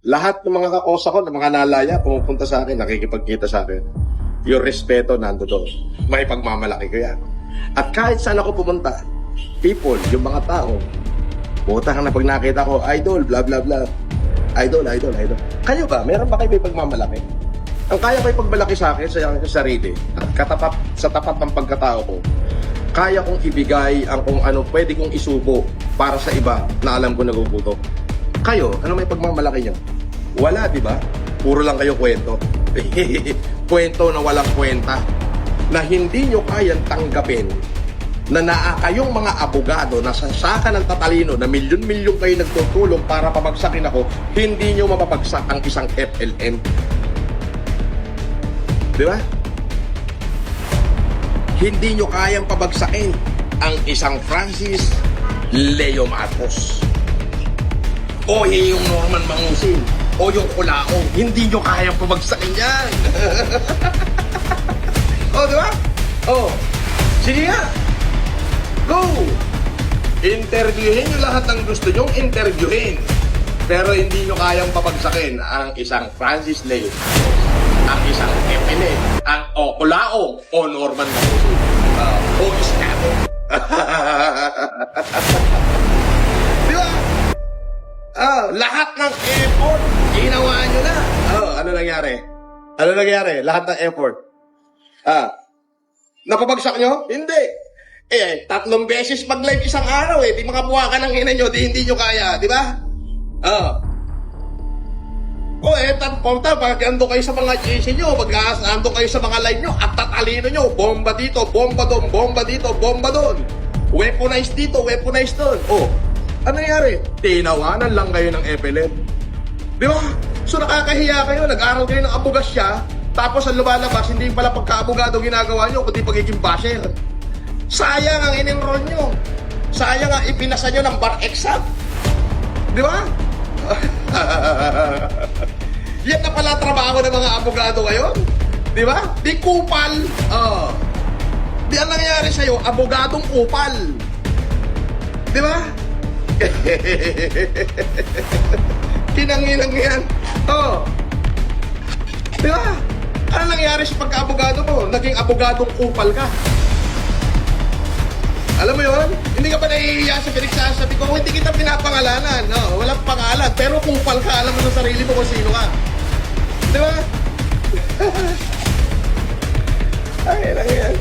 Lahat ng mga kakosa ko, ng mga nalaya, pumupunta sa akin, nakikipagkita sa akin. Yung respeto nando doon. May pagmamalaki ko yan. At kahit saan ako pumunta, people, yung mga tao, puta ka na pag nakita ko, idol, blah, blah, blah. Idol, idol, idol. Kayo ba? Meron ba kayo may pagmamalaki? Ang kaya ko ipagmalaki sa akin, sa aking sarili, at katapat, sa tapat ng pagkatao ko, kaya kong ibigay ang kung ano pwede kong isubo para sa iba na alam ko nagugutom. Kayo, ano may pagmamalaki nyo? Wala, di ba? Puro lang kayo kwento. Kwento na walang kwenta. Na hindi nyo kayang tanggapin na kayong mga abogado na sasaka ng tatalino na milyon-milyon kayo nagtutulong para pabagsakin ako, hindi nyo mapapagsak ang isang FLM. Di ba? Hindi nyo kayang pabagsakin ang isang Francis Leo Marcos. O yung Norman Mangusin. O yung Kulaong. Hindi nyo kayang pabagsakin yan. O, di ba? O, sige nga. Go! Interviewin nyo lahat ng gusto nyong interviewin. Pero hindi nyo kayang pabagsakin ang isang Francis Leo, ang isang FLM, ang Kulaong o Norman Mangusin. O Iskato. Di ba? Lahat ng effort, ginawa nyo na. Ano nangyari? Ano nangyari? Lahat ng effort. Napabagsak nyo? Hindi. 3 beses mag-live isang araw di makabuha ka ng ina nyo, hindi nyo kaya, di ba? Pag ando kayo sa mga GC nyo, pag ando kayo sa mga live nyo, at tatalino nyo, bomba dito, bomba doon, bomba dito, bomba doon. Weaponize dito, weaponize doon. Ano nangyari? Tinawanan lang kayo ng FLM. Di ba? So nakakahiya kayo, nag-aral kayo ng abogasya, tapos ang lumalabas, hindi pala pagka-abogado ginagawa nyo, kundi pagiging basher. Sayang ang in-enroll nyo. Sayang ang ipinasa nyo ng bar exam. Di ba? Yan na pala trabaho ng mga abogado ngayon. Di ba? Di kupal. Di ang nangyari sa'yo, abogadong kupal. Di ba? Kinangilang yan. Di ba? Ano nangyari sa pagka-abogado mo? Naging abogadong kupal ka. Alam mo yun? Hindi ka ba nahihiya sa pinagsasabi ko? Hindi kita pinapangalanan. Walang pangalan. Pero kupal ka, alam mo sa sarili mo kung sino ka. Di ba? Ay, lang yan.